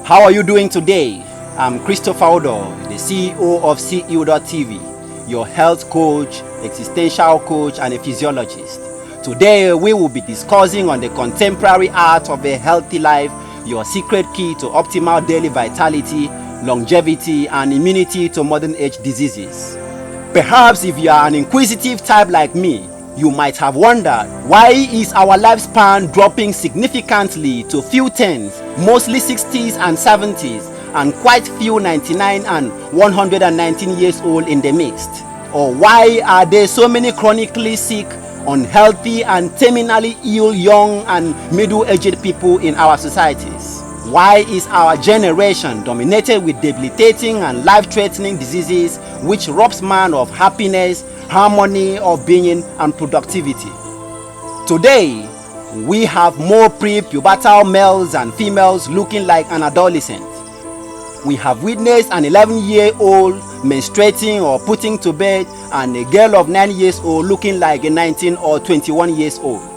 How are you doing today? I'm Christopher Odo, the CEO of CEO.tv, your health coach, existential coach, and a physiologist. Today, we will be discussing on the contemporary art of a healthy life, your secret key to optimal daily vitality, longevity, and immunity to modern age diseases. Perhaps if you are an inquisitive type like me, you might have wondered, why is our lifespan dropping significantly to few tens, mostly 60s and 70s, and quite few 99 and 119 years old in the midst? Or why are there so many chronically sick, unhealthy, and terminally ill young and middle-aged people in our societies? Why is our generation dominated with debilitating and life-threatening diseases which robs man of happiness, harmony of being, and productivity? Today, we have more pre-pubertal males and females looking like an adolescent. We have witnessed an 11-year-old menstruating or putting to bed, and a girl of 9 years old looking like a 19 or 21 years old.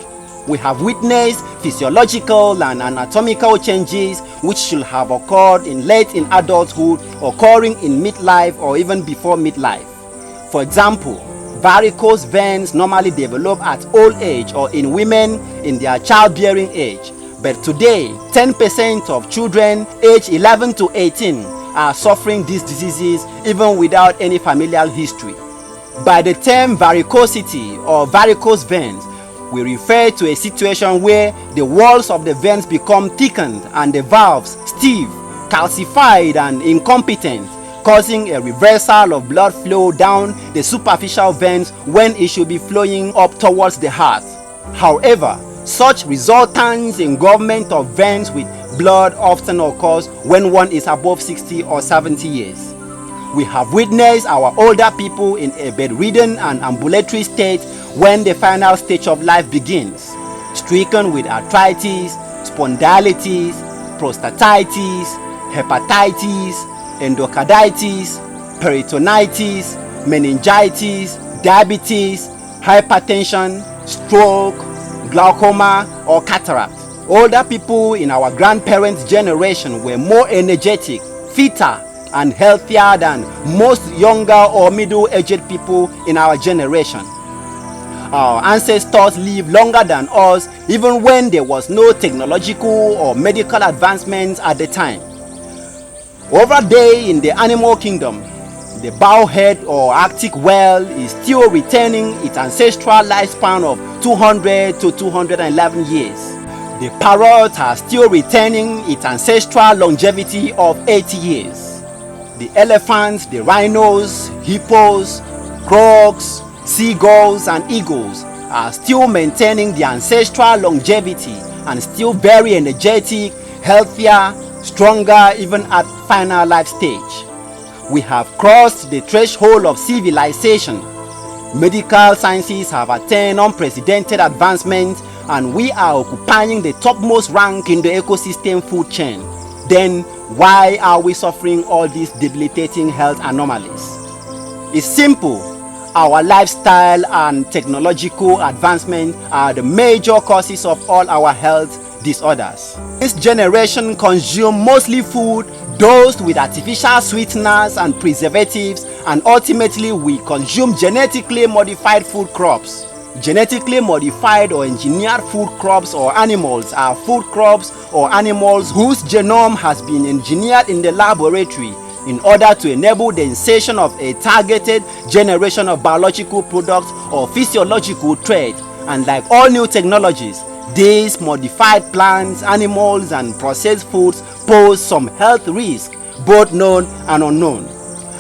We have witnessed physiological and anatomical changes which should have occurred late in adulthood, occurring in midlife or even before midlife. For example, varicose veins normally develop at old age or in women in their childbearing age. But today, 10% of children aged 11 to 18 are suffering these diseases even without any familial history. By the term varicosity or varicose veins, we refer to a situation where the walls of the veins become thickened and the valves stiff, calcified, and incompetent, causing a reversal of blood flow down the superficial veins when it should be flowing up towards the heart. However, such resultance in involvement of veins with blood often occurs when one is above 60 or 70 years. We have witnessed our older people in a bedridden and ambulatory state when the final stage of life begins, stricken with arthritis, spondylitis, prostatitis, hepatitis, endocarditis, peritonitis, meningitis, diabetes, hypertension, stroke, glaucoma, or cataract. Older people in our grandparents' generation were more energetic, fitter, and healthier than most younger or middle-aged people in our generation. Our ancestors lived longer than us even when there was no technological or medical advancements at the time. Over there in the animal kingdom, the bowhead or Arctic whale is still retaining its ancestral lifespan of 200 to 211 years. The parrot are still retaining its ancestral longevity of 80 years. The elephants, the rhinos, hippos, crocs, seagulls, and eagles are still maintaining their ancestral longevity and still very energetic, healthier, stronger even at final life stage. We have crossed the threshold of civilization. Medical sciences have attained unprecedented advancement, and we are occupying the topmost rank in the ecosystem food chain. Then why are we suffering all these debilitating health anomalies? It's simple. Our lifestyle and technological advancement are the major causes of all our health disorders. This generation consumes mostly food dosed with artificial sweeteners and preservatives, and ultimately we consume genetically modified food crops. Genetically modified or engineered food crops or animals are food crops or animals whose genome has been engineered in the laboratory in order to enable the insertion of a targeted generation of biological products or physiological traits. And like all new technologies, these modified plants, animals, and processed foods pose some health risks, both known and unknown.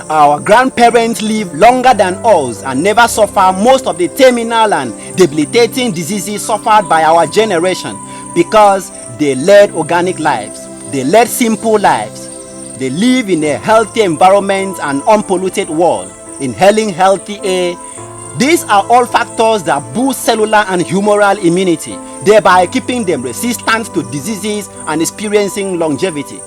Our grandparents live longer than us and never suffer most of the terminal and debilitating diseases suffered by our generation because they led organic lives. They led simple lives. They live in a healthy environment and unpolluted world, inhaling healthy air. These are all factors that boost cellular and humoral immunity, thereby keeping them resistant to diseases and experiencing longevity.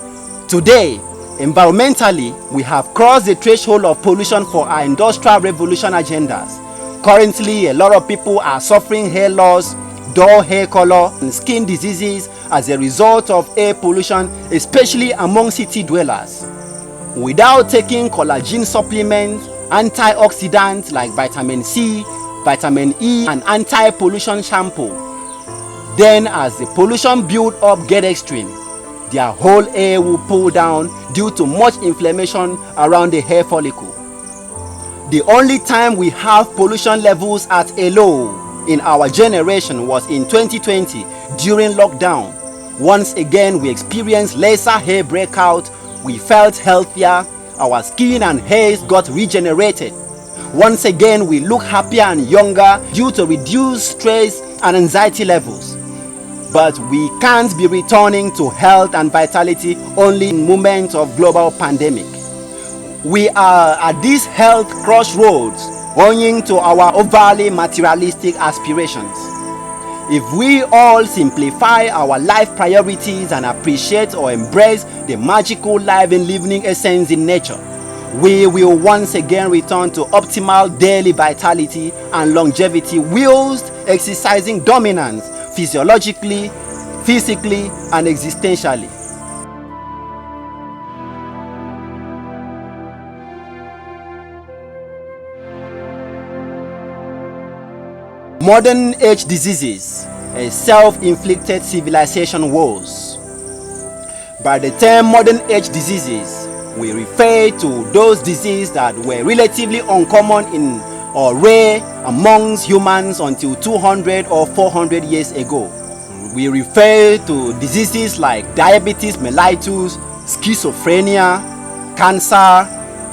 Today, environmentally, we have crossed the threshold of pollution for our industrial revolution agendas. Currently, a lot of people are suffering hair loss, dull hair color, and skin diseases as a result of air pollution, especially among city dwellers. Without taking collagen supplements, antioxidants like vitamin C, vitamin E, and anti-pollution shampoo, then as the pollution build-up get extreme, their whole hair will pull down due to much inflammation around the hair follicle. The only time we have pollution levels at a low in our generation was in 2020 during lockdown. Once again, we experienced lesser hair breakout, we felt healthier, our skin and hairs got regenerated. Once again, we look happier and younger due to reduced stress and anxiety levels. But we can't be returning to health and vitality only in moments of global pandemic. We are at this health crossroads owing to our overly materialistic aspirations. If we all simplify our life priorities and appreciate or embrace the magical life and living essence in nature, we will once again return to optimal daily vitality and longevity whilst exercising dominance physiologically, physically, and existentially. Modern age diseases, a self-inflicted civilization woes. By the term modern age diseases, we refer to those diseases that were relatively uncommon in or rare amongst humans until 200 or 400 years ago. We refer to diseases like diabetes mellitus, schizophrenia, cancer,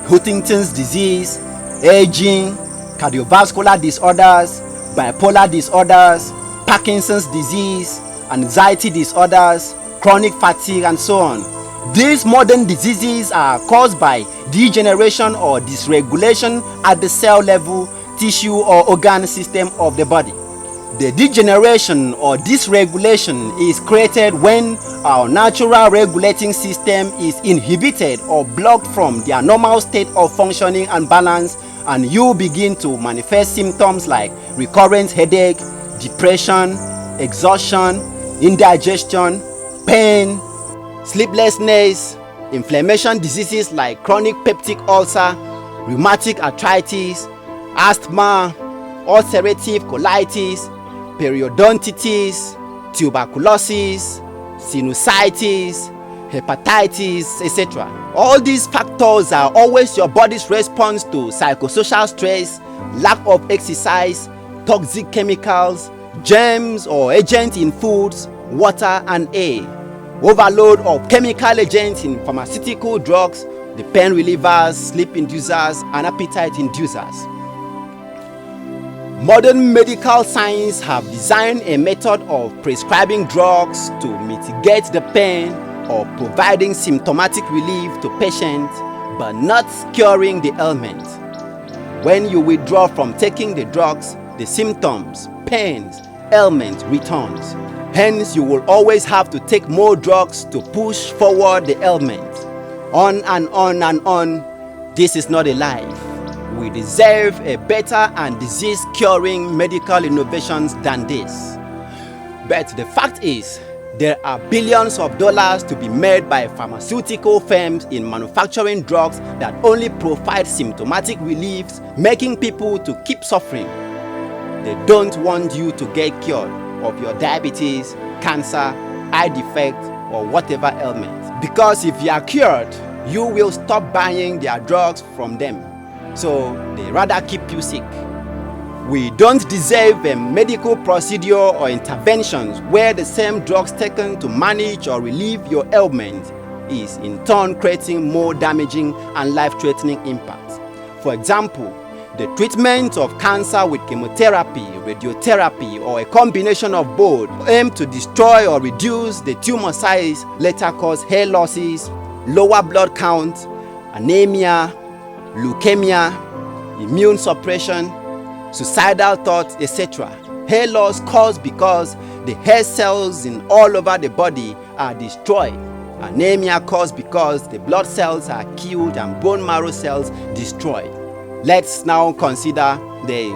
Huntington's disease, aging, cardiovascular disorders, bipolar disorders, Parkinson's disease, anxiety disorders, chronic fatigue, and so on. These modern diseases are caused by degeneration or dysregulation at the cell level, tissue, or organ system of the body. The degeneration or dysregulation is created when our natural regulating system is inhibited or blocked from their normal state of functioning and balance, and you begin to manifest symptoms like recurrent headache, depression, exhaustion, indigestion, pain, sleeplessness, inflammation diseases like chronic peptic ulcer, rheumatic arthritis, asthma, ulcerative colitis, periodontitis, tuberculosis, sinusitis, hepatitis, etc. All these factors are always your body's response to psychosocial stress, lack of exercise, toxic chemicals, germs or agents in foods, water, and air, overload of chemical agents in pharmaceutical drugs, the pain relievers, sleep inducers, and appetite inducers. Modern medical science have designed a method of prescribing drugs to mitigate the pain or providing symptomatic relief to patients, but not curing the ailment. When you withdraw from taking the drugs, the symptoms, pains, ailment returns. Hence, you will always have to take more drugs to push forward the ailment. On and on and on. This is not a life. We deserve a better and disease-curing medical innovations than this. But the fact is, there are billions of dollars to be made by pharmaceutical firms in manufacturing drugs that only provide symptomatic reliefs, making people to keep suffering. They don't want you to get cured of your diabetes, cancer, eye defect, or whatever ailment. Because if you are cured, you will stop buying their drugs from them. So they rather keep you sick. We don't deserve a medical procedure or interventions where the same drugs taken to manage or relieve your ailment is in turn creating more damaging and life-threatening impacts. For example, the treatment of cancer with chemotherapy, radiotherapy, or a combination of both aim to destroy or reduce the tumor size, later cause hair losses, lower blood count, anemia, leukemia, immune suppression, suicidal thoughts, etc. Hair loss caused because the hair cells in all over the body are destroyed. Anemia caused because the blood cells are killed and bone marrow cells destroyed. Let's now consider the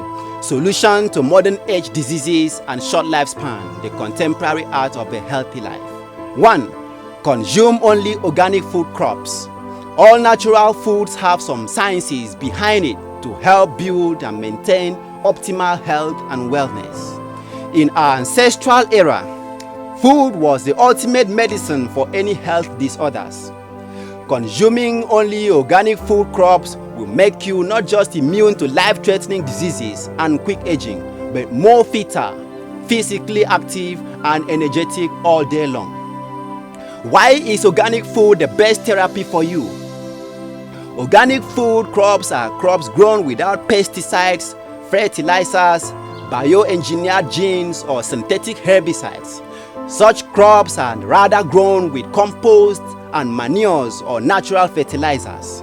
Solution to modern age diseases and short lifespan, the contemporary art of a healthy life. 1. Consume only organic food crops. All natural foods have some sciences behind it to help build and maintain optimal health and wellness. In our ancestral era, food was the ultimate medicine for any health disorders. Consuming only organic food crops will make you not just immune to life-threatening diseases and quick aging, but more fitter, physically active, and energetic all day long. Why is organic food the best therapy for you? Organic food crops are crops grown without pesticides, fertilizers, bioengineered genes, or synthetic herbicides. Such crops are rather grown with compost and manures or natural fertilizers.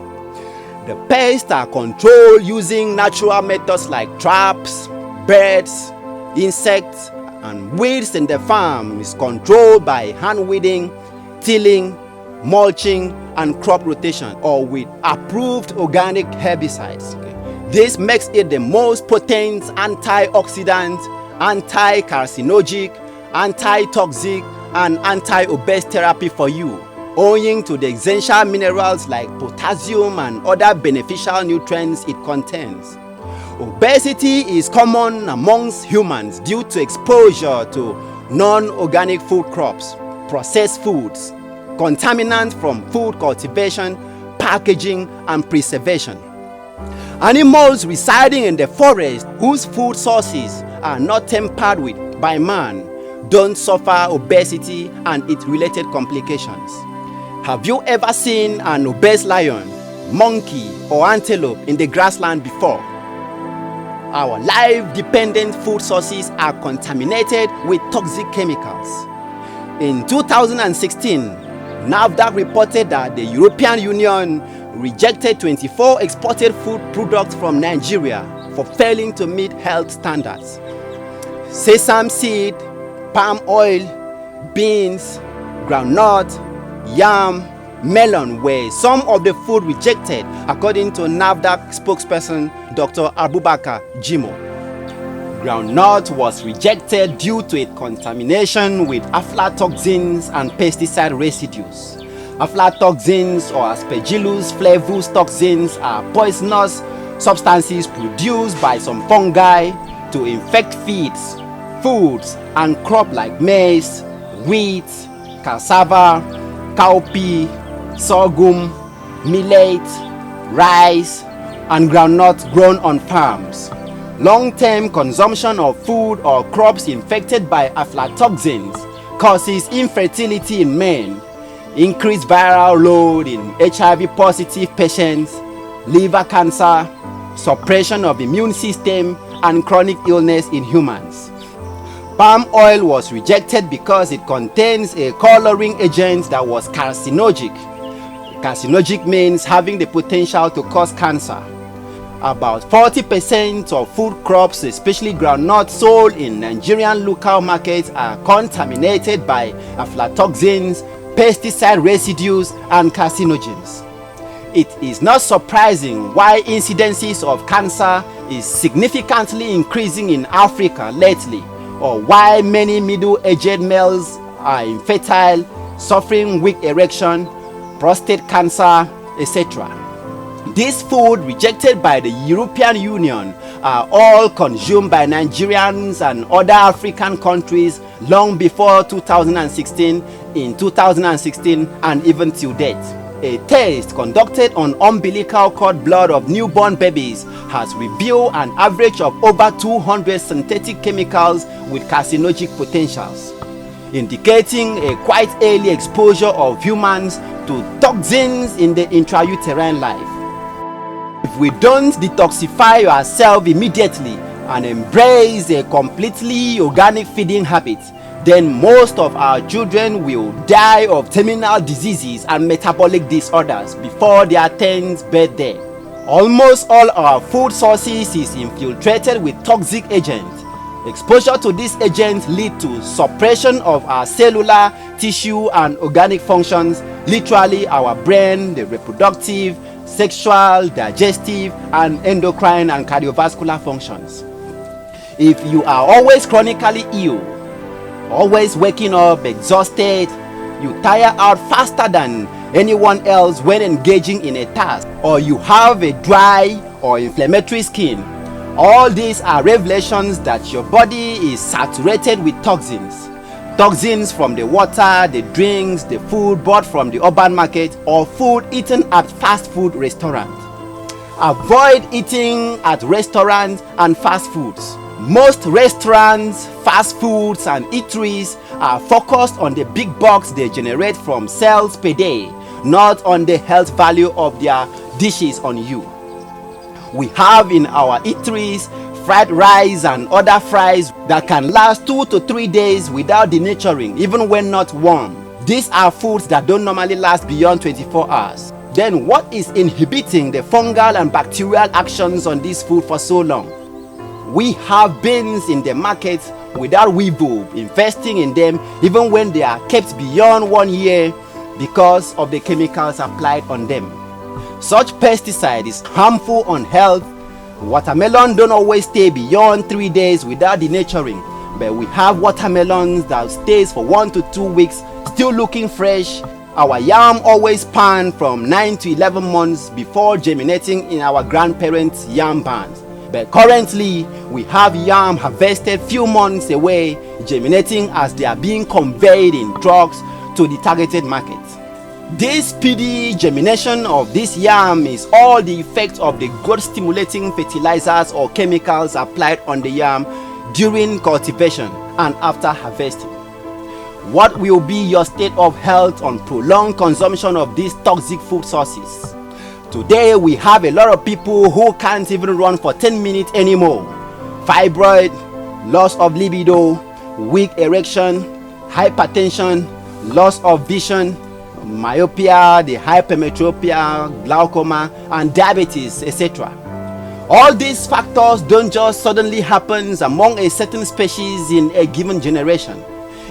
The pests are controlled using natural methods like traps, birds, insects, and weeds in the farm is controlled by hand weeding, tilling, mulching, and crop rotation, or with approved organic herbicides. This makes it the most potent antioxidant, anti-carcinogenic, anti-toxic, and anti-obese therapy for you, owing to the essential minerals like potassium and other beneficial nutrients it contains. Obesity is common amongst humans due to exposure to non-organic food crops, processed foods, contaminants from food cultivation, packaging, and preservation. Animals residing in the forest whose food sources are not tampered with by man don't suffer obesity and its related complications. Have you ever seen an obese lion, monkey, or antelope in the grassland before? Our life-dependent food sources are contaminated with toxic chemicals. In 2016, NAFDAC reported that the European Union rejected 24 exported food products from Nigeria for failing to meet health standards. Sesame seed, palm oil, beans, groundnut, yam, melon were some of the food rejected, according to NAFDAC spokesperson Dr. Abubakar Jimo. Groundnut was rejected due to its contamination with aflatoxins and pesticide residues. Aflatoxins, or Aspergillus flavus toxins, are poisonous substances produced by some fungi to infect feeds, foods, and crops like maize, wheat, cassava, cowpea, sorghum, millet, rice, and groundnuts grown on farms. Long-term consumption of food or crops infected by aflatoxins causes infertility in men, increased viral load in HIV-positive patients, liver cancer, suppression of immune system, and chronic illness in humans. Palm oil was rejected because it contains a coloring agent that was carcinogenic. Carcinogenic means having the potential to cause cancer. About 40% of food crops, especially groundnuts sold in Nigerian local markets, are contaminated by aflatoxins, pesticide residues, and carcinogens. It is not surprising why incidences of cancer is significantly increasing in Africa lately, or why many middle-aged males are infertile, suffering weak erection, prostate cancer, etc. This food rejected by the European Union are all consumed by Nigerians and other African countries long before 2016, in 2016, and even till date. A test conducted on umbilical cord blood of newborn babies has revealed an average of over 200 synthetic chemicals with carcinogenic potentials, indicating a quite early exposure of humans to toxins in the intrauterine life. If we don't detoxify ourselves immediately and embrace a completely organic feeding habit, then most of our children will die of terminal diseases and metabolic disorders before their 10th birthday. Almost all our food sources is infiltrated with toxic agents. Exposure to these agents lead to suppression of our cellular, tissue, and organic functions, literally our brain, the reproductive, sexual, digestive, and endocrine and cardiovascular functions. If you are always chronically ill, always waking up exhausted, you tire out faster than anyone else when engaging in a task, or you have a dry or inflammatory skin, all these are revelations that your body is saturated with toxins. Toxins from the water, the drinks, the food bought from the urban market, or food eaten at fast food restaurants. Avoid eating at restaurants and fast foods. Most restaurants, fast foods, and eateries are focused on the big bucks they generate from sales per day, not on the health value of their dishes on you. We have in our eateries fried rice and other fries that can last 2 to 3 days without denaturing, even when not warm. These are foods that don't normally last beyond 24 hours. Then what is inhibiting the fungal and bacterial actions on this food for so long? We have beans in the market without weevil investing in them even when they are kept beyond 1 year because of the chemicals applied on them. Such pesticide is harmful on health. Watermelon don't always stay beyond 3 days without denaturing, but we have watermelons that stays for 1 to 2 weeks still looking fresh. Our yam always panned from 9 to 11 months before germinating in our grandparents' yam barns. But currently, we have yam harvested few months away, germinating as they are being conveyed in trucks to the targeted market. This speedy germination of this yam is all the effect of the growth-stimulating fertilizers or chemicals applied on the yam during cultivation and after harvesting. What will be your state of health on prolonged consumption of these toxic food sources? Today we have a lot of people who can't even run for 10 minutes anymore. Fibroid, loss of libido, weak erection, hypertension, loss of vision, myopia, the hypermetropia, glaucoma, and diabetes, etc. All these factors don't just suddenly happen among a certain species in a given generation.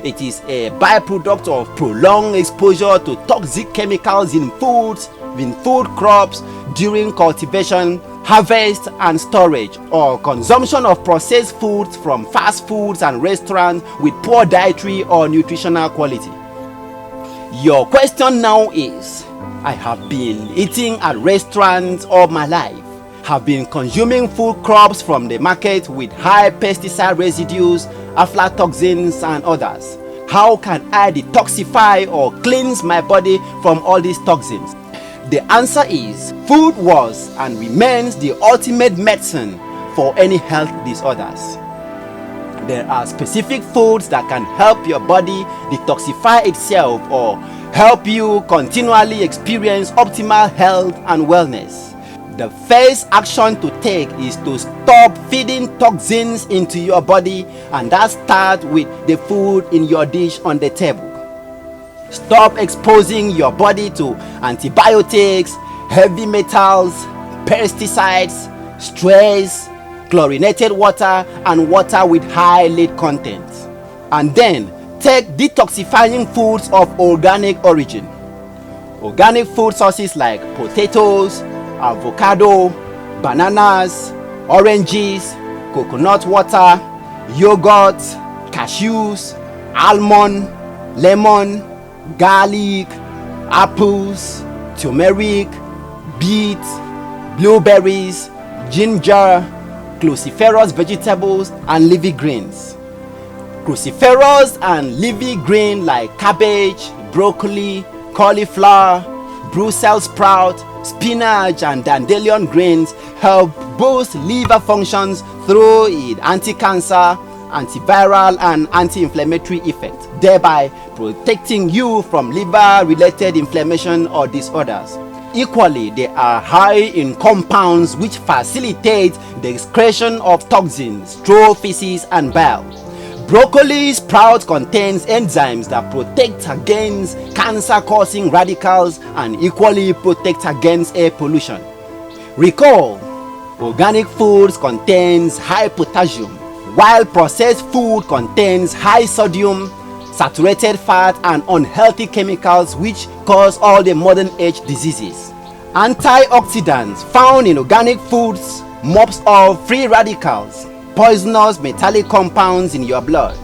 It is a byproduct of prolonged exposure to toxic chemicals in foods, in food crops, during cultivation, harvest, and storage, or consumption of processed foods from fast foods and restaurants with poor dietary or nutritional quality. Your question now is, I have been eating at restaurants all my life, have been consuming food crops from the market with high pesticide residues, aflatoxins, and others. How can I detoxify or cleanse my body from all these toxins? The answer is, food was and remains the ultimate medicine for any health disorders. There are specific foods that can help your body detoxify itself or help you continually experience optimal health and wellness. The first action to take is to stop feeding toxins into your body, and that starts with the food in your dish on the table. Stop exposing your body to antibiotics, heavy metals, pesticides, stress, chlorinated water, and water with high lead content. And then take detoxifying foods of organic origin. Organic food sources like potatoes, avocado, bananas, oranges, coconut water, yogurt, cashews, almond, lemon, garlic, apples, turmeric, beets, blueberries, ginger, cruciferous vegetables, and leafy greens. Cruciferous and leafy green like cabbage, broccoli, cauliflower, Brussels sprout, spinach, and dandelion greens help boost liver functions through its anti-cancer, antiviral, and anti-inflammatory effect, thereby protecting you from liver-related inflammation or disorders. Equally, they are high in compounds which facilitate the excretion of toxins through feces and bile. Broccoli sprout contains enzymes that protect against cancer-causing radicals and equally protect against air pollution. Recall, organic foods contains high potassium, while processed food contains high sodium, saturated fat, and unhealthy chemicals which cause all the modern age diseases. Antioxidants found in organic foods mops off free radicals, poisonous metallic compounds in your blood,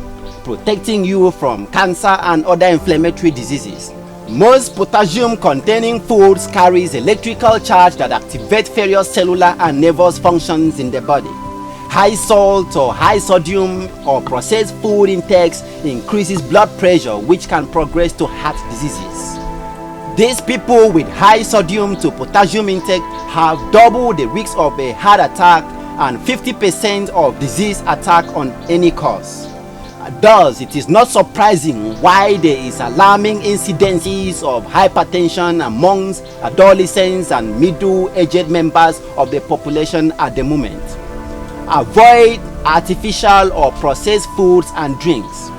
protecting you from cancer and other inflammatory diseases. Most potassium-containing foods carries electrical charge that activates various cellular and nervous functions in the body. High salt or high sodium or processed food intakes increases blood pressure, which can progress to heart diseases. These people with high sodium to potassium intake have double the risk of a heart attack and 50% of disease attack on any cause. Thus, it is not surprising why there is alarming incidences of hypertension amongst adolescents and middle-aged members of the population at the moment. Avoid artificial or processed foods and drinks.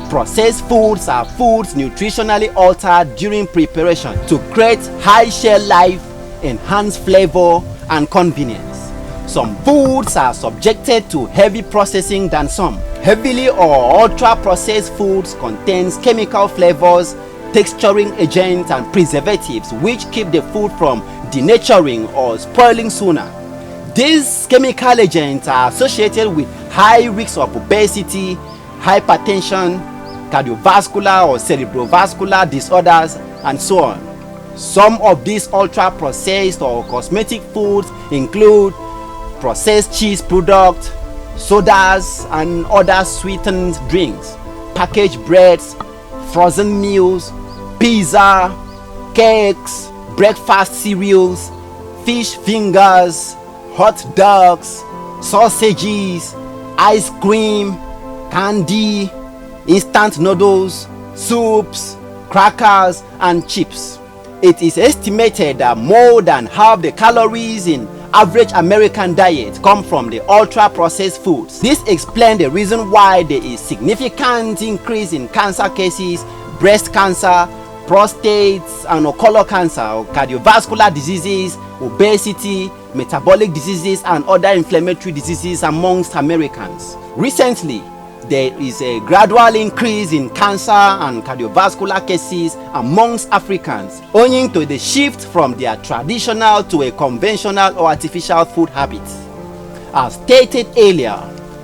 Processed foods are foods nutritionally altered during preparation to create high shelf life, enhance flavor, and convenience. Some foods are subjected to heavy processing than some. Heavily or ultra-processed foods contains chemical flavors, texturing agents, and preservatives which keep the food from denaturing or spoiling sooner. These chemical agents are associated with high risks of obesity, hypertension, cardiovascular or cerebrovascular disorders, and so on. Some of these ultra-processed or cosmetic foods include processed cheese products, sodas, and other sweetened drinks, packaged breads, frozen meals, pizza, cakes, breakfast cereals, fish fingers, hot dogs, sausages, ice cream, candy, instant noodles, soups, crackers, and chips. It is estimated that more than half the calories in average American diet come from the ultra-processed foods. This explains the reason why there is significant increase in cancer cases, breast cancer, prostate and colon cancer, cardiovascular diseases, obesity, metabolic diseases, and other inflammatory diseases amongst Americans. Recently, there is a gradual increase in cancer and cardiovascular cases amongst Africans, owing to the shift from their traditional to a conventional or artificial food habits. As stated earlier,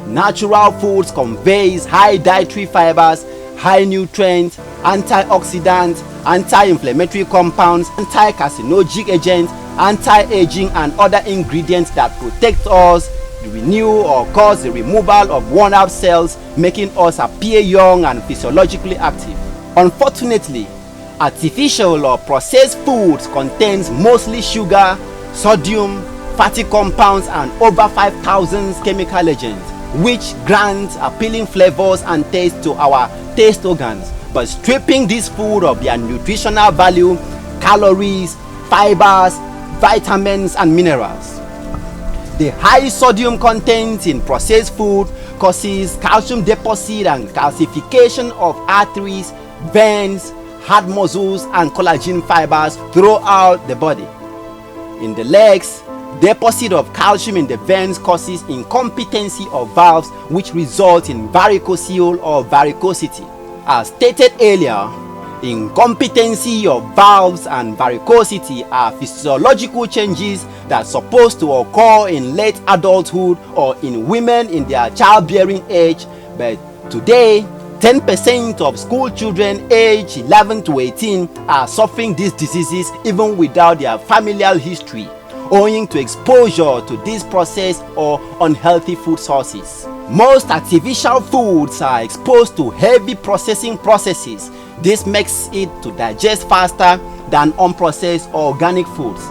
natural foods conveys high dietary fibers, high nutrients, antioxidants, anti-inflammatory compounds, anti-carcinogenic agents, anti-aging, and other ingredients that protect us, renew or cause the removal of worn-out cells, making us appear young and physiologically active. Unfortunately, artificial or processed foods contains mostly sugar, sodium, fatty compounds, and over 5,000 chemical agents, which grant appealing flavors and taste to our taste organs, but stripping this food of their nutritional value, calories, fibers, vitamins, and minerals. The high sodium content in processed food causes calcium deposit and calcification of arteries, veins, heart muscles, and collagen fibers throughout the body. In the legs, deposit of calcium in the veins causes incompetency of valves, which result in varicocele or varicosity. As stated earlier, incompetency of valves and varicosity are physiological changes that are supposed to occur in late adulthood or in women in their childbearing age, but today 10% of school children aged 11 to 18 are suffering these diseases even without their familial history, owing to exposure to this process or unhealthy food sources. Most artificial foods are exposed to heavy processing processes. This makes it to digest faster than unprocessed or organic foods.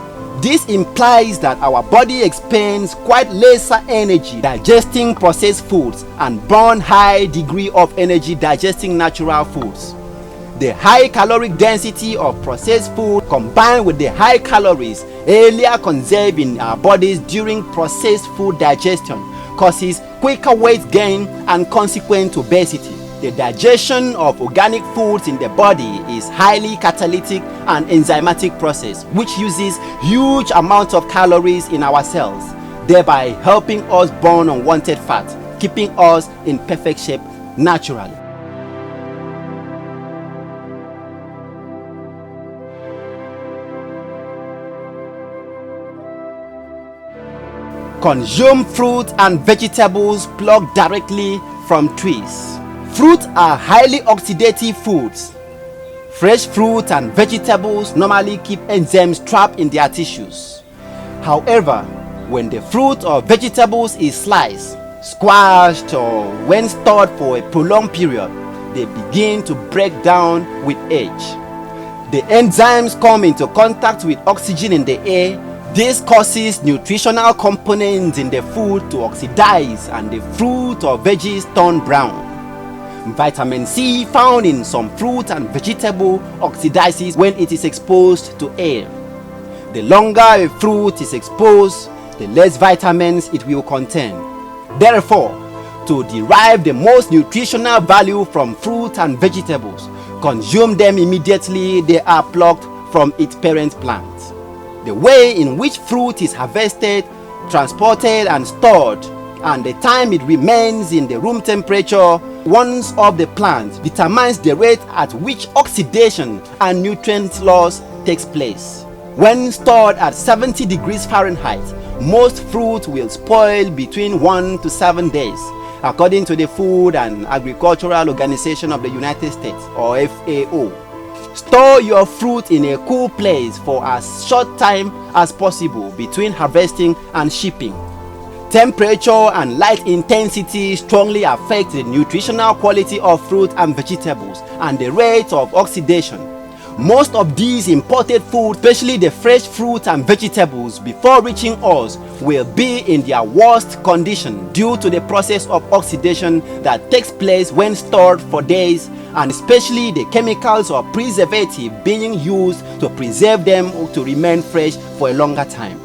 This implies that our body expends quite lesser energy digesting processed foods and burn high degree of energy digesting natural foods. The high caloric density of processed food combined with the high calories earlier conserved in our bodies during processed food digestion causes quicker weight gain and consequent obesity. The digestion of organic foods in the body is highly catalytic and enzymatic process which uses huge amounts of calories in our cells, thereby helping us burn unwanted fat, keeping us in perfect shape naturally. Consume fruit and vegetables plucked directly from trees. Fruits are highly oxidative foods. Fresh fruit and vegetables normally keep enzymes trapped in their tissues. However, when the fruit or vegetables is sliced, squashed, or when stored for a prolonged period, they begin to break down with age. The enzymes come into contact with oxygen in the air. This causes nutritional components in the food to oxidize and the fruit or veggies turn brown. Vitamin C found in some fruit and vegetable oxidizes when it is exposed to air. The longer a fruit is exposed, the less vitamins it will contain. Therefore, to derive the most nutritional value from fruit and vegetables, consume them immediately they are plucked from its parent plant. The way in which fruit is harvested, transported, and stored, and the time it remains in the room temperature once of the plant determines the rate at which oxidation and nutrient loss takes place. When stored at 70 degrees Fahrenheit, most fruit will spoil between 1 to 7 days, according to the Food and Agricultural Organization of the United States, or FAO. Store your fruit in a cool place for as short time as possible between harvesting and shipping. Temperature and light intensity strongly affect the nutritional quality of fruit and vegetables and the rate of oxidation. Most of these imported foods, especially the fresh fruit and vegetables, before reaching us will be in their worst condition due to the process of oxidation that takes place when stored for days, and especially the chemicals or preservative being used to preserve them to remain fresh for a longer time.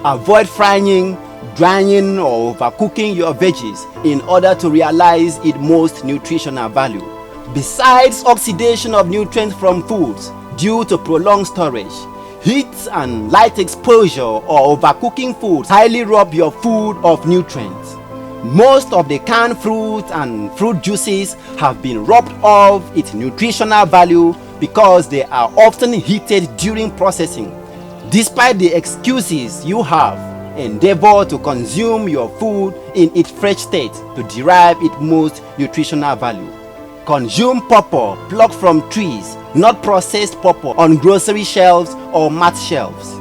Avoid frying, drying, or overcooking your veggies in order to realize its most nutritional value. Besides oxidation of nutrients from foods due to prolonged storage, heat and light exposure or overcooking foods highly rob your food of nutrients. Most of the canned fruit and fruit juices have been robbed of its nutritional value because they are often heated during processing. Despite the excuses you have, endeavor to consume your food in its fresh state to derive its most nutritional value. Consume pawpaw plucked from trees, not processed pawpaw on grocery shelves or mat shelves.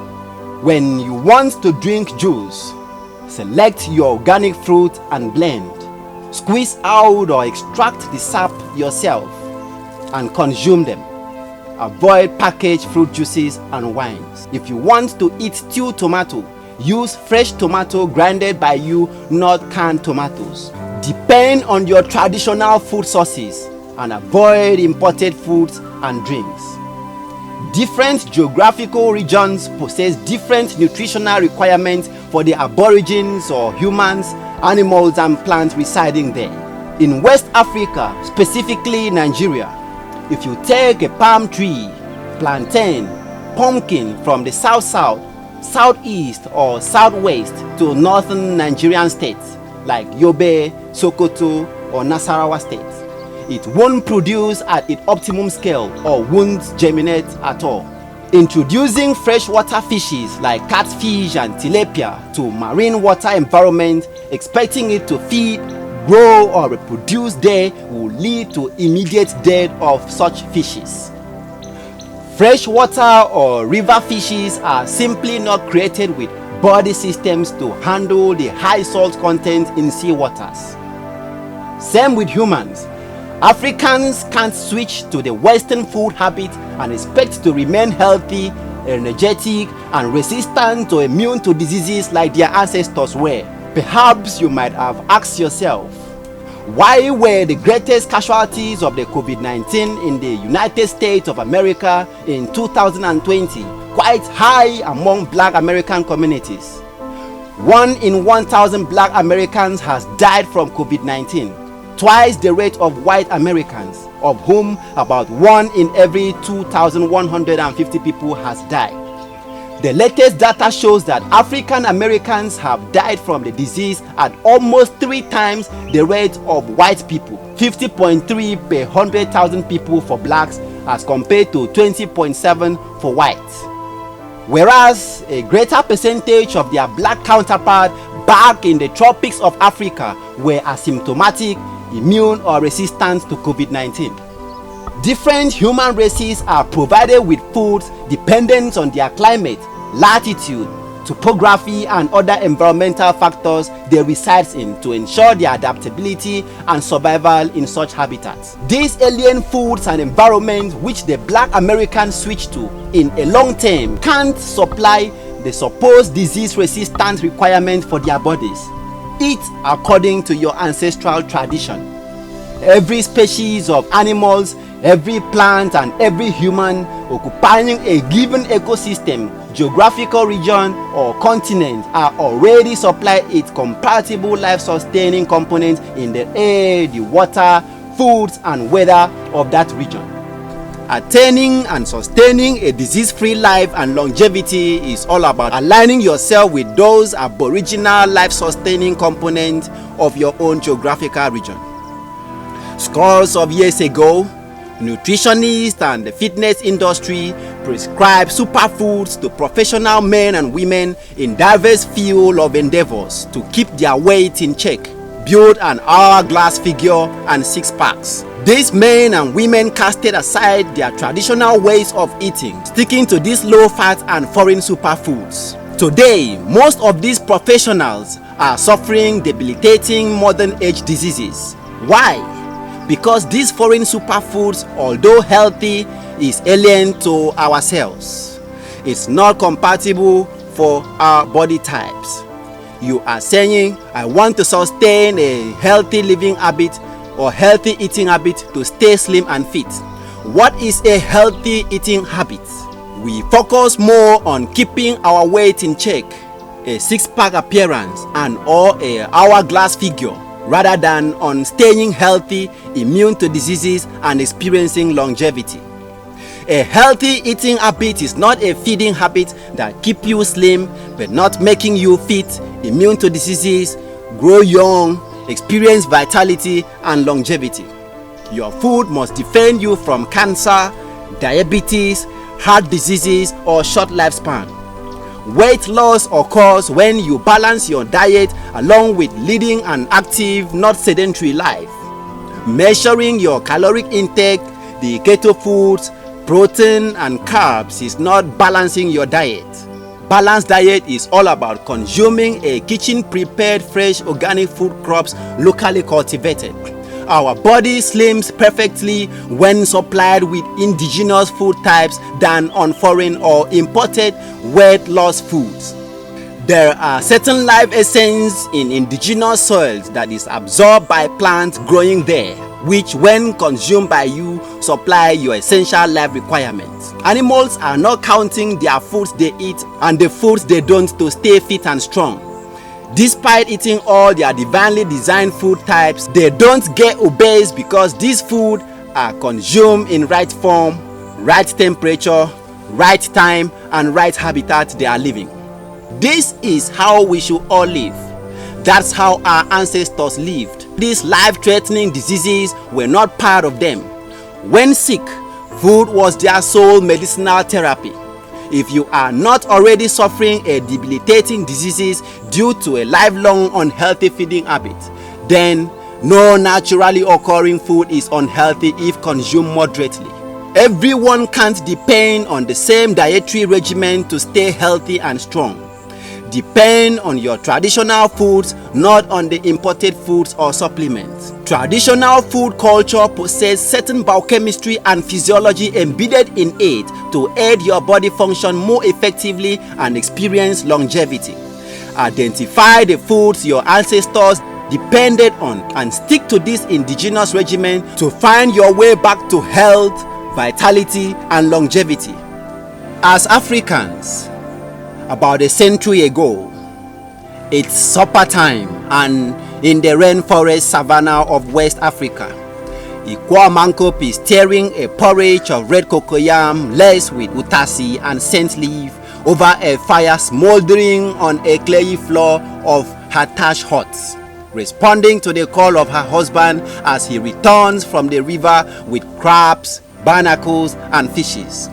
When you want to drink juice, select your organic fruit and blend. Squeeze out or extract the sap yourself and consume them. Avoid packaged fruit juices and wines. If you want to eat stewed tomato, use fresh tomato grinded by you, not canned tomatoes. Depend on your traditional food sources and avoid imported foods and drinks. Different geographical regions possess different nutritional requirements for the aborigines or humans, animals, and plants residing there. In West Africa, specifically Nigeria, if you take a palm tree, plantain, pumpkin from the south-south, southeast, or southwest to northern Nigerian states like Yobe, Sokoto, or Nasarawa states, it won't produce at its optimum scale or won't germinate at all. Introducing freshwater fishes like catfish and tilapia to marine water environment, expecting it to feed, grow, or reproduce there will lead to immediate death of such fishes. Freshwater or river fishes are simply not created with body systems to handle the high salt content in sea waters. Same with humans. Africans can't switch to the Western food habit and expect to remain healthy, energetic, and resistant or immune to diseases like their ancestors were. Perhaps you might have asked yourself, why were the greatest casualties of the COVID-19 in the United States of America in 2020 quite high among Black American communities? 1 in 1,000 Black Americans has died from COVID-19. Twice the rate of white Americans, of whom about 1 in every 2,150 people has died. The latest data shows that African Americans have died from the disease at almost 3 times the rate of white people, 50.3 per 100,000 people for blacks as compared to 20.7 for whites. whereas a greater percentage of their black counterpart back in the tropics of Africa were asymptomatic, immune or resistant to COVID-19. Different human races are provided with foods dependent on their climate, latitude, topography and other environmental factors they reside in to ensure their adaptability and survival in such habitats. These alien foods and environments which the black Americans switch to in a long term can't supply the supposed disease resistance requirement for their bodies. Eat according to your ancestral tradition. Every species of animals, every plant and every human occupying a given ecosystem, geographical region or continent are already supplied its compatible life-sustaining components in the air, the water, foods and weather of that region. Attaining and sustaining a disease-free life and longevity is all about aligning yourself with those aboriginal life-sustaining components of your own geographical region. Scores of years ago, nutritionists and the fitness industry prescribe superfoods to professional men and women in diverse fields of endeavors to keep their weight in check, build an hourglass figure and six-packs. These men and women casted aside their traditional ways of eating, sticking to these low-fat and foreign superfoods. Today, most of these professionals are suffering debilitating modern age diseases. Why? Because these foreign superfoods, although healthy, is alien to ourselves. It's not compatible for our body types. You are saying, I want to sustain a healthy living habit or healthy eating habit to stay slim and fit. What is a healthy eating habit? We focus more on keeping our weight in check, a six-pack appearance and or a hourglass figure, rather than on staying healthy, immune to diseases and experiencing longevity. A healthy eating habit is not a feeding habit that keeps you slim but not making you fit, immune to diseases, grow young, experience vitality and longevity. Your food must defend you from cancer, diabetes, heart diseases or short lifespan. Weight loss occurs when you balance your diet along with leading an active, not sedentary life. Measuring your caloric intake, the keto foods, protein and carbs is not balancing your diet. Balanced diet is all about consuming a kitchen-prepared fresh organic food crops locally cultivated. Our body slims perfectly when supplied with indigenous food types than on foreign or imported weight loss foods. There are certain life essence in indigenous soils that is absorbed by plants growing there, which when consumed by you supply your essential life requirements. Animals are not counting their foods they eat and the foods they don't to stay fit and strong. Despite eating all their divinely designed food types, they don't get obese because these foods are consumed in right form, right temperature, right time, and right habitat they are living. This is how we should all live. That's how our ancestors lived. These life-threatening diseases were not part of them. When sick, food was their sole medicinal therapy. If you are not already suffering a debilitating diseases due to a lifelong unhealthy feeding habit, then no naturally occurring food is unhealthy if consumed moderately. Everyone can't depend on the same dietary regimen to stay healthy and strong. Depend on your traditional foods, not on the imported foods or supplements. Traditional food culture possesses certain biochemistry and physiology embedded in it to aid your body function more effectively and experience longevity. Identify the foods your ancestors depended on and stick to this indigenous regimen to find your way back to health, vitality, and longevity. As Africans, about a century ago, it's supper time, and in the rainforest savanna of West Africa, Ikwa is stirring a porridge of red cocoyam laced with utasi and scent leaf over a fire smoldering on a clayey floor of her thatched hut, responding to the call of her husband as he returns from the river with crabs, barnacles, and fishes.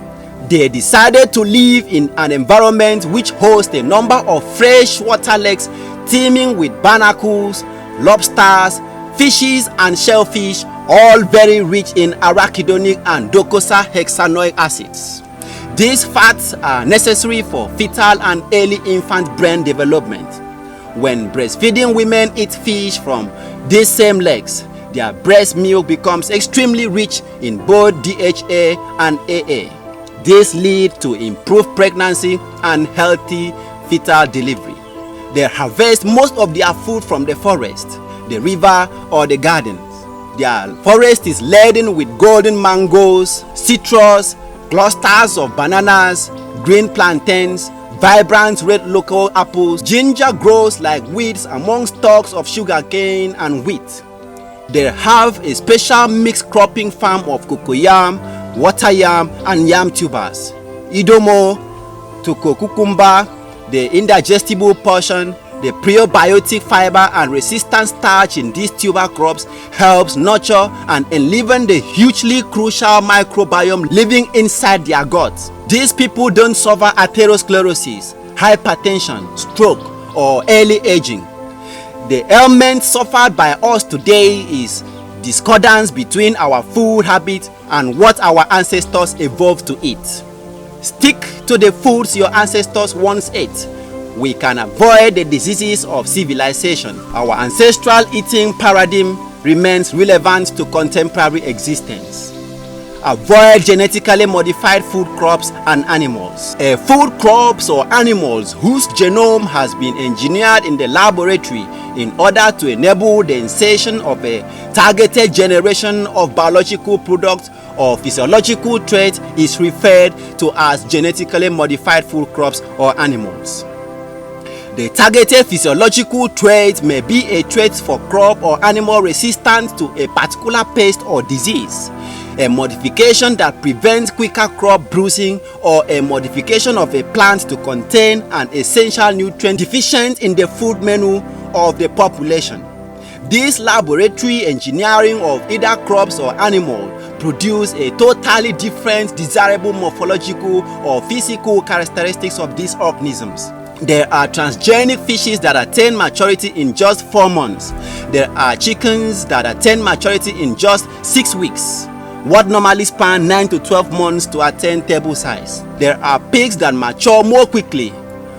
They decided to live in an environment which hosts a number of freshwater lakes teeming with barnacles, lobsters, fishes and shellfish, all very rich in arachidonic and docosahexaenoic acids. These fats are necessary for fetal and early infant brain development. When breastfeeding women eat fish from these same lakes, their breast milk becomes extremely rich in both DHA and AA. This leads to improved pregnancy and healthy fetal delivery. They harvest most of their food from the forest, the river, or the gardens. Their forest is laden with golden mangoes, citrus, clusters of bananas, green plantains, vibrant red local apples. Ginger grows like weeds among stalks of sugarcane and wheat. They have a special mixed cropping farm of cocoyam, water yam, and yam tubers. Idomo, cucumber, the indigestible portion, the prebiotic fiber and resistant starch in these tuber crops helps nurture and enliven the hugely crucial microbiome living inside their guts. These people don't suffer atherosclerosis, hypertension, stroke, or early aging. The ailment suffered by us today is discordance between our food habits and what our ancestors evolved to eat. Stick to the foods your ancestors once ate. We can avoid the diseases of civilization. Our ancestral eating paradigm remains relevant to contemporary existence. Avoid genetically modified food crops and animals. Food crops or animals whose genome has been engineered in the laboratory in order to enable the insertion of a targeted generation of biological products or physiological traits is referred to as genetically modified food crops or animals. The targeted physiological trait may be a trait for crop or animal resistant to a particular pest or disease, a modification that prevents quicker crop bruising, or a modification of a plant to contain an essential nutrient deficient in the food menu of the population. This laboratory engineering of either crops or animals produce a totally different desirable morphological or physical characteristics of these organisms. There are transgenic fishes that attain maturity in just 4 months. There are chickens that attain maturity in just 6 weeks, what normally span 9 to 12 months to attain table size. There are pigs that mature more quickly.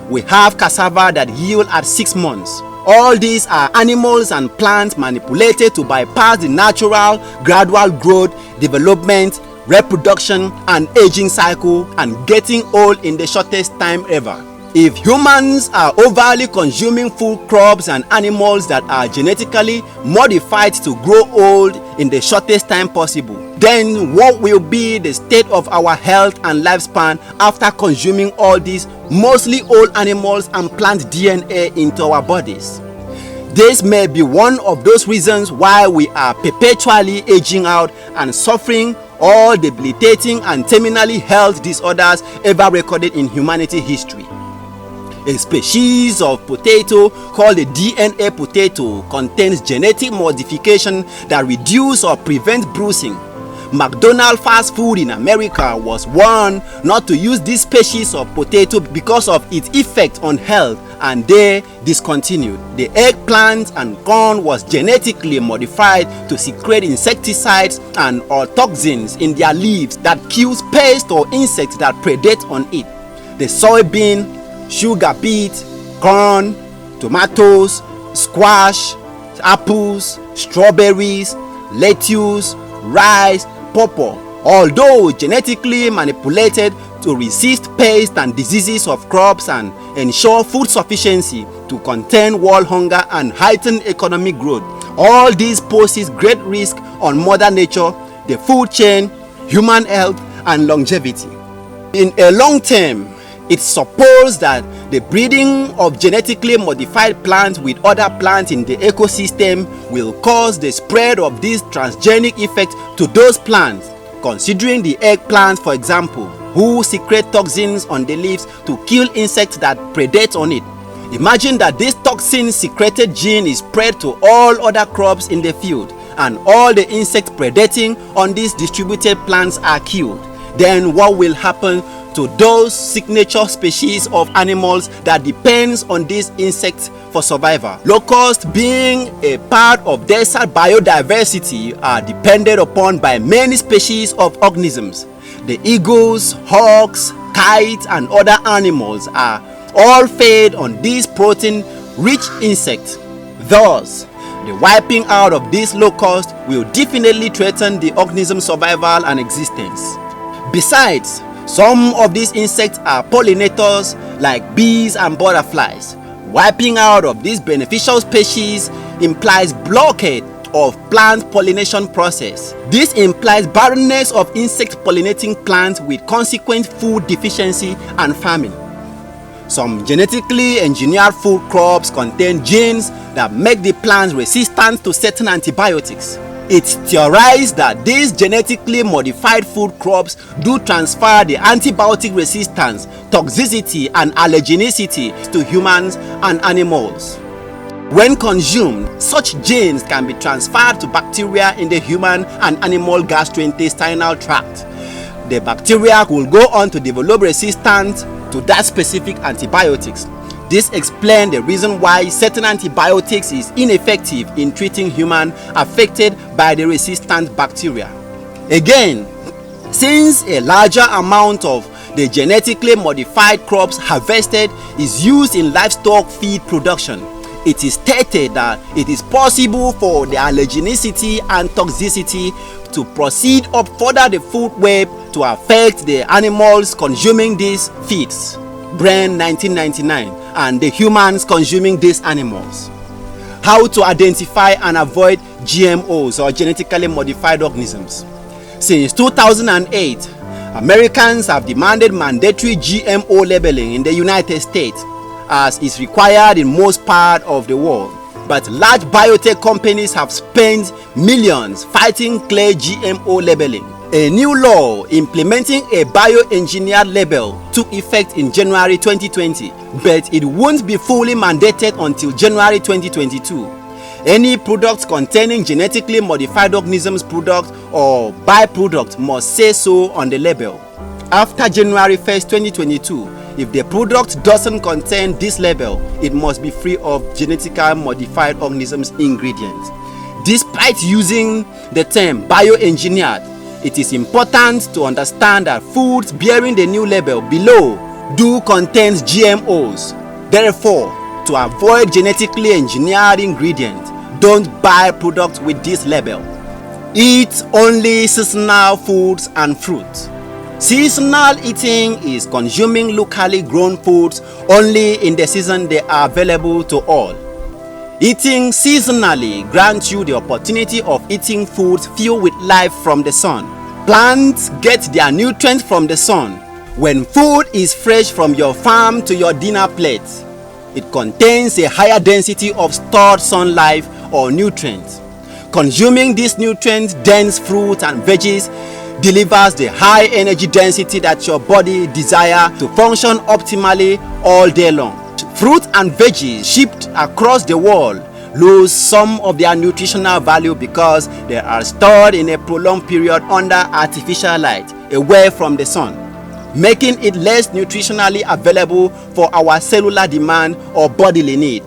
We have cassava that yield at 6 months. All these are animals and plants manipulated to bypass the natural, gradual growth, development, reproduction, and aging cycle and getting old in the shortest time ever. If humans are overly consuming food crops and animals that are genetically modified to grow old in the shortest time possible, then what will be the state of our health and lifespan after consuming all these mostly old animals and plant DNA into our bodies? This may be one of those reasons why we are perpetually aging out and suffering all debilitating and terminally health disorders ever recorded in humanity history. A species of potato called the DNA potato contains genetic modification that reduce or prevent bruising. McDonald's fast food in America was warned not to use this species of potato because of its effect on health, and they discontinued. The eggplant and corn was genetically modified to secrete insecticides and or toxins in their leaves that kills pests or insects that predate on it. The soybean, sugar beet, corn, tomatoes, squash, apples, strawberries, lettuce, rice, pawpaw, although genetically manipulated to resist pests and diseases of crops and ensure food sufficiency to contain world hunger and heighten economic growth, all these poses great risk on Mother Nature, the food chain, human health, and longevity. In a long term, it's supposed that the breeding of genetically modified plants with other plants in the ecosystem will cause the spread of this transgenic effect to those plants. Considering the eggplant, for example, who secrete toxins on the leaves to kill insects that predate on it. Imagine that this toxin secreted gene is spread to all other crops in the field, and all the insects predating on these distributed plants are killed. then what will happen to those signature species of animals that depends on these insects for survival? Locusts, being a part of desert biodiversity, are depended upon by many species of organisms. The eagles, hawks, kites, and other animals are all fed on these protein-rich insects. Thus, the wiping out of these locusts will definitely threaten the organism's survival and existence. Besides, some of these insects are pollinators like bees and butterflies. Wiping out of these beneficial species implies blockade of plant pollination process. This implies barrenness of insect pollinating plants with consequent food deficiency and famine. Some genetically engineered food crops contain genes that make the plants resistant to certain antibiotics. It's theorized that these genetically modified food crops do transfer the antibiotic resistance, toxicity, and allergenicity to humans and animals. When consumed, such genes can be transferred to bacteria in the human and animal gastrointestinal tract. The bacteria will go on to develop resistance to that specific antibiotics. This explains the reason why certain antibiotics is ineffective in treating humans affected by the resistant bacteria. Again, since a larger amount of the genetically modified crops harvested is used in livestock feed production, it is stated that it is possible for the allergenicity and toxicity to proceed up further the food web to affect the animals consuming these feeds, Brand 1999, and the humans consuming these animals. How to identify and avoid GMOs or genetically modified organisms? Since 2008, Americans have demanded mandatory GMO labeling in the United States, as is required in most parts of the world. But large biotech companies have spent millions fighting clear GMO labeling. A new law implementing a bioengineered label took effect in January 2020, but it won't be fully mandated until January 2022. Any products containing genetically modified organisms product or byproduct must say so on the label. After January 1st, 2022, if the product doesn't contain this label, it must be free of genetically modified organisms ingredients. Despite using the term bioengineered, it is important to understand that foods bearing the new label below do contain GMOs. Therefore, to avoid genetically engineered ingredients, don't buy products with this label. Eat only seasonal foods and fruits. Seasonal eating is consuming locally grown foods only in the season they are available to all. Eating seasonally grants you the opportunity of eating foods filled with life from the sun. Plants get their nutrients from the sun. When food is fresh from your farm to your dinner plate, it contains a higher density of stored sunlight or nutrients. Consuming these nutrient-dense fruits and veggies delivers the high energy density that your body desires to function optimally all day long. Fruit and veggies shipped across the world lose some of their nutritional value because they are stored in a prolonged period under artificial light away from the sun, making it less nutritionally available for our cellular demand or bodily need.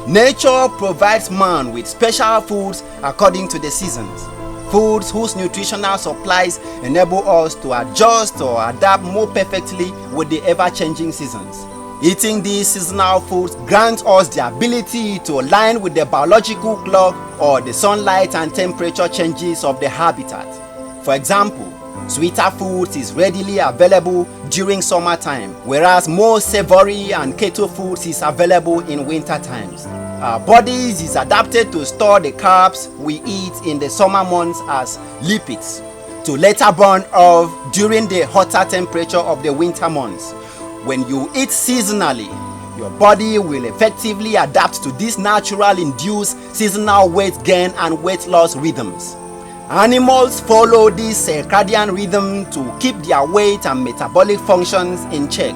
Nature provides man with special foods according to the seasons. Foods whose nutritional supplies enable us to adjust or adapt more perfectly with the ever-changing seasons. Eating these seasonal foods grants us the ability to align with the biological clock or the sunlight and temperature changes of the habitat. For example, sweeter foods is readily available during summertime, whereas more savory and keto foods is available in winter times. Our bodies is adapted to store the carbs we eat in the summer months as lipids to later burn off during the hotter temperature of the winter months. When you eat seasonally, your body will effectively adapt to these natural induced seasonal weight gain and weight loss rhythms. Animals follow this circadian rhythm to keep their weight and metabolic functions in check.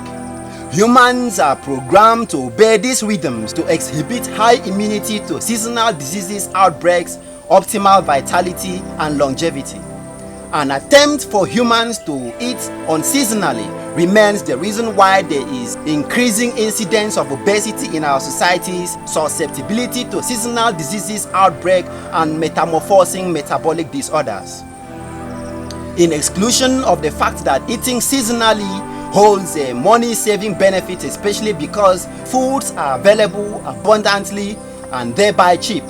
Humans are programmed to obey these rhythms to exhibit high immunity to seasonal diseases outbreaks, optimal vitality, and longevity. An attempt for humans to eat unseasonally remains the reason why there is increasing incidence of obesity in our societies, susceptibility to seasonal diseases outbreak, and metamorphosing metabolic disorders. In exclusion of the fact that eating seasonally holds a money-saving benefit, especially because foods are available abundantly and thereby cheap,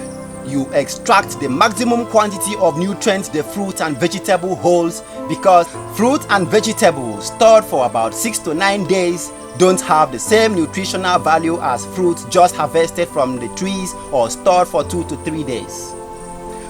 you extract the maximum quantity of nutrients the fruit and vegetable holds, because fruit and vegetables stored for about 6 to 9 days don't have the same nutritional value as fruits just harvested from the trees or stored for 2 to 3 days.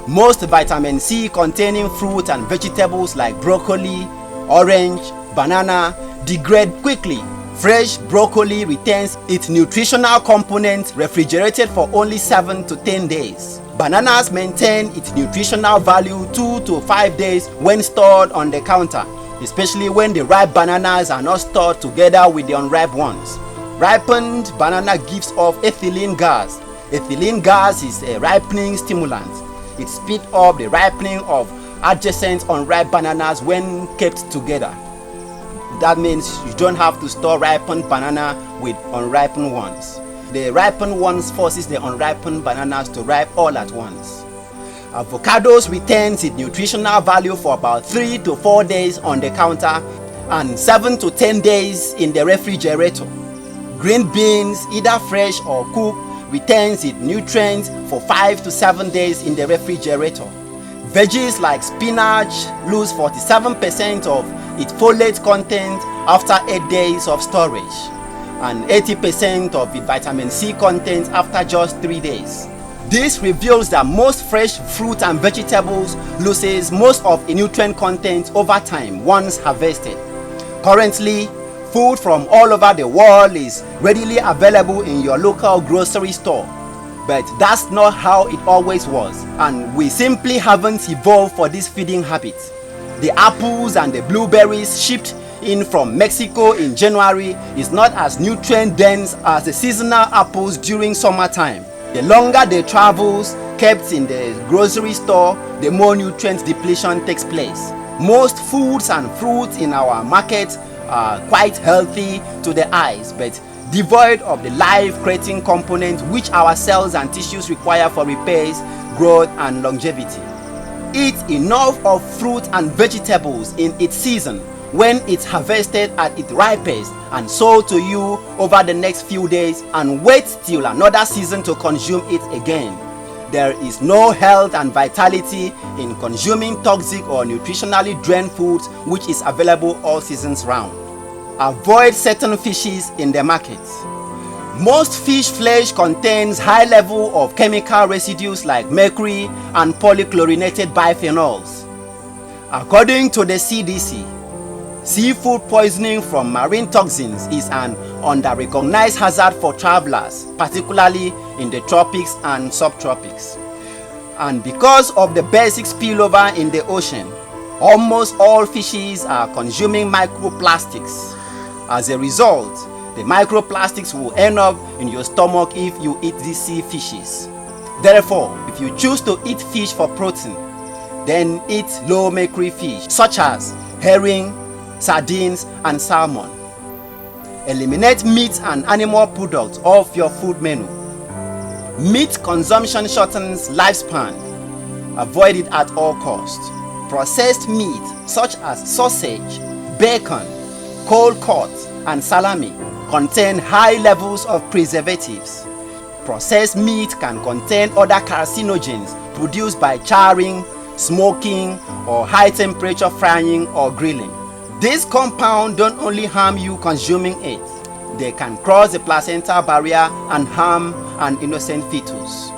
Most vitamin C containing fruit and vegetables like broccoli, orange, banana degrade quickly. Fresh broccoli retains its nutritional components refrigerated for only 7 to 10 days. Bananas maintain its nutritional value 2 to 5 days when stored on the counter, especially when the ripe bananas are not stored together with the unripe ones. Ripened banana gives off ethylene gas. Ethylene gas is a ripening stimulant. It speeds up the ripening of adjacent unripe bananas when kept together. That means you don't have to store ripened banana with unripened ones. The ripened ones forces the unripened bananas to ripe all at once. Avocados retains its nutritional value for about 3 to 4 days on the counter and 7 to 10 days in the refrigerator. Green beans, either fresh or cooked, retains its nutrients for 5 to 7 days in the refrigerator. Veggies like spinach lose 47% of its folate content after 8 days of storage, and 80% of its vitamin C content after just 3 days. This reveals that most fresh fruit and vegetables loses most of its nutrient content over time once harvested. Currently, food from all over the world is readily available in your local grocery store. But that's not how it always was, and we simply haven't evolved for this feeding habit. The apples and the blueberries shipped in from Mexico in January is not as nutrient dense as the seasonal apples during summertime. The longer the travels kept in the grocery store, the more nutrient depletion takes place. Most foods and fruits in our market are quite healthy to the eyes, but devoid of the life-creating components which our cells and tissues require for repairs, growth, and longevity. Eat enough of fruit and vegetables in its season when it's harvested at its ripest and sold to you over the next few days, and wait till another season to consume it again. There is no health and vitality in consuming toxic or nutritionally drained foods which is available all seasons round. Avoid certain fishes in the market. Most fish flesh contains high level of chemical residues like mercury and polychlorinated biphenyls. According to the CDC, seafood poisoning from marine toxins is an under-recognized hazard for travelers, particularly in the tropics and subtropics. And because of the basic spillover in the ocean, almost all fishes are consuming microplastics. As a result, the microplastics will end up in your stomach if you eat these sea fishes. Therefore, if you choose to eat fish for protein, then eat low mercury fish such as herring, sardines, and salmon. Eliminate meat and animal products off your food menu. Meat consumption shortens lifespan. Avoid it at all costs. Processed meat such as sausage, bacon, cold cut, and salami contain high levels of preservatives. Processed meat can contain other carcinogens produced by charring, smoking, or high temperature frying or grilling. These compounds don't only harm you consuming it, they can cross the placental barrier and harm an innocent fetus.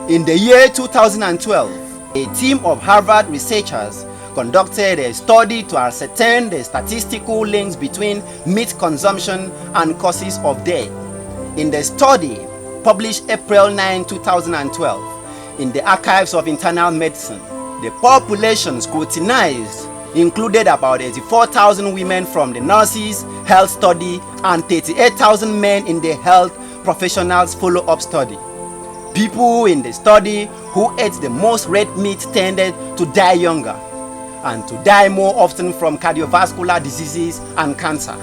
In the year 2012, a team of Harvard researchers conducted a study to ascertain the statistical links between meat consumption and causes of death. In the study, published April 9, 2012, in the Archives of Internal Medicine, the population scrutinized included about 84,000 women from the Nurses Health Study and 38,000 men in the Health Professionals Follow-up Study. People in the study who ate the most red meat tended to die younger. and to die more often from cardiovascular diseases and cancer.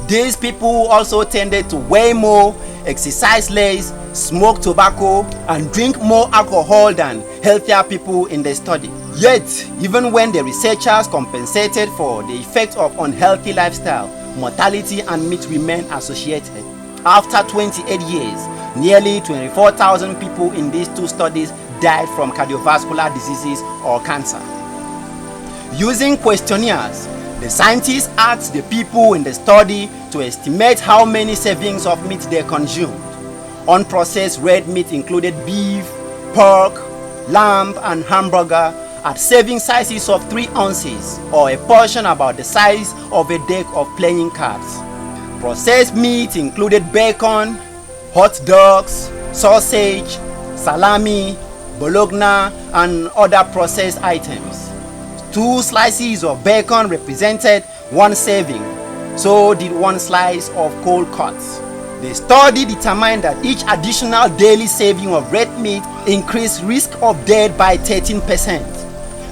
These people also tended to weigh more, exercise less, smoke tobacco, and drink more alcohol than healthier people in the study. Yet, even when the researchers compensated for the effect of unhealthy lifestyle, mortality and myth remain associated. After 28 years, nearly 24,000 people in these two studies died from cardiovascular diseases or cancer. Using questionnaires, the scientists asked the people in the study to estimate how many servings of meat they consumed. Unprocessed red meat included beef, pork, lamb, and hamburger at serving sizes of 3 ounces, or a portion about the size of a deck of playing cards. Processed meat included bacon, hot dogs, sausage, salami, bologna, and other processed items. 2 slices of bacon represented 1 serving, so did 1 slice of cold cuts. The study determined that each additional daily serving of red meat increased risk of death by 13%.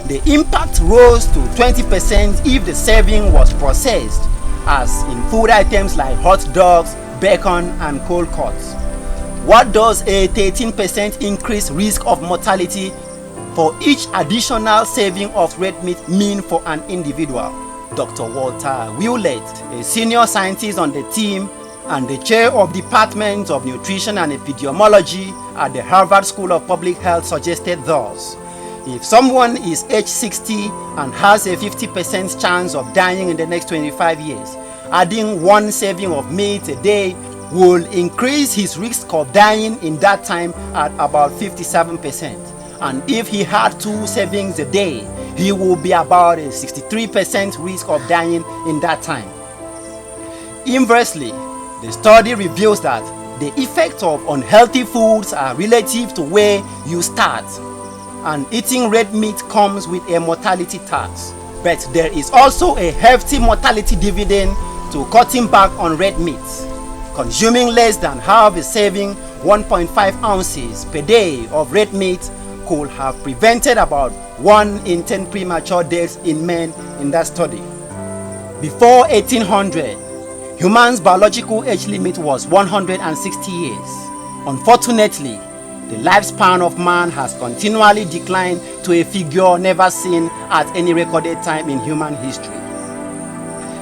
The impact rose to 20% if the serving was processed, as in food items like hot dogs, bacon, and cold cuts. What does a 13% increased risk of mortality for each additional serving of red meat mean for an individual? Dr. Walter Willett, a senior scientist on the team and the chair of Department of Nutrition and Epidemiology at the Harvard School of Public Health, suggested thus: if someone is age 60 and has a 50% chance of dying in the next 25 years, adding 1 serving of meat a day will increase his risk of dying in that time at about 57%. And if he had 2 servings a day, he will be about a 63% risk of dying in that time. Inversely, the study reveals that the effect of unhealthy foods are relative to where you start, and eating red meat comes with a mortality tax. But there is also a hefty mortality dividend to cutting back on red meat. Consuming less than half a serving, 1.5 ounces per day of red meat, could have prevented about 1 in 10 premature deaths in men in that study. Before 1800, humans' biological age limit was 160 years. Unfortunately, the lifespan of man has continually declined to a figure never seen at any recorded time in human history.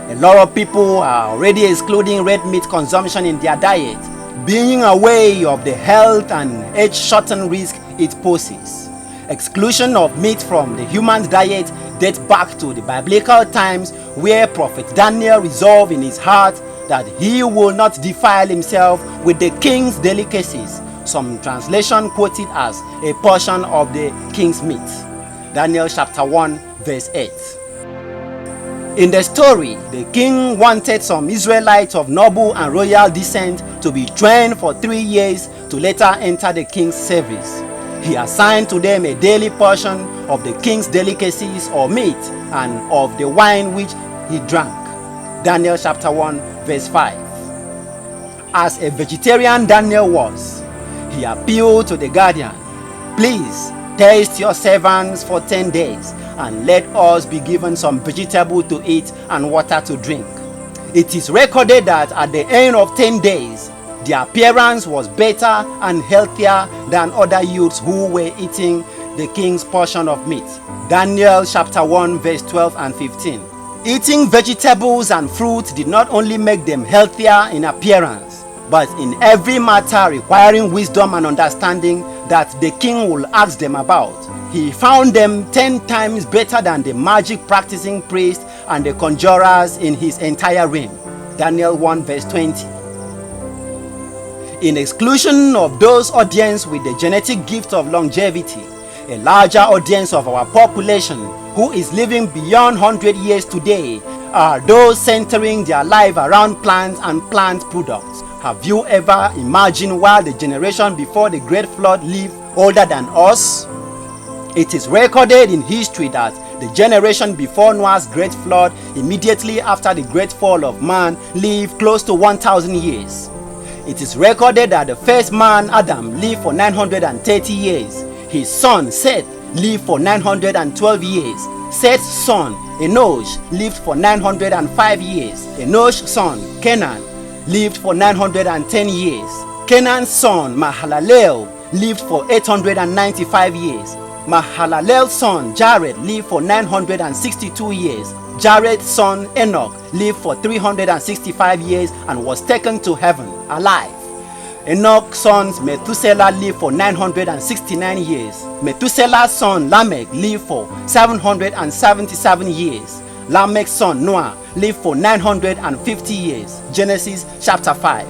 A lot of people are already excluding red meat consumption in their diet, being aware of the health and age-shortened risk it poses. Exclusion of meat from the human diet dates back to the biblical times, where Prophet Daniel resolved in his heart that he will not defile himself with the king's delicacies. Some translation quote it as a portion of the king's meat. Daniel chapter 1 verse 8. In the story, the king wanted some Israelites of noble and royal descent to be trained for 3 years to later enter the king's service. He assigned to them a daily portion of the king's delicacies or meat and of the wine which he drank. Daniel chapter 1 verse 5. As a vegetarian Daniel was, he appealed to the guardian, "Please taste your servants for 10 days and let us be given some vegetable to eat and water to drink." It is recorded that at the end of 10 days, their appearance was better and healthier than other youths who were eating the king's portion of meat. Daniel chapter 1 verse 12 and 15. Eating vegetables and fruit did not only make them healthier in appearance, but in every matter requiring wisdom and understanding that the king will ask them about. He found them 10 times better than the magic practicing priests and the conjurers in his entire reign. Daniel 1 verse 20. In exclusion of those audience with the genetic gift of longevity, a larger audience of our population who is living beyond 100 years today are those centering their life around plants and plant products. Have you ever imagined while the generation before the Great Flood lived older than us? It is recorded in history that the generation before Noah's Great Flood, immediately after the Great Fall of man, lived close to 1,000 years. It is recorded that the first man, Adam, lived for 930 years. His son, Seth, lived for 912 years. Seth's son, Enosh, lived for 905 years. Enosh's son, Kenan, lived for 910 years. Kenan's son, Mahalalel, lived for 895 years. Mahalalel's son, Jared, lived for 962 years. Jared's son, Enoch, lived for 365 years and was taken to heaven alive. Enoch's son, Methuselah, lived for 969 years. Methuselah's son, Lamech, lived for 777 years. Lamech's son, Noah, lived for 950 years. Genesis chapter 5.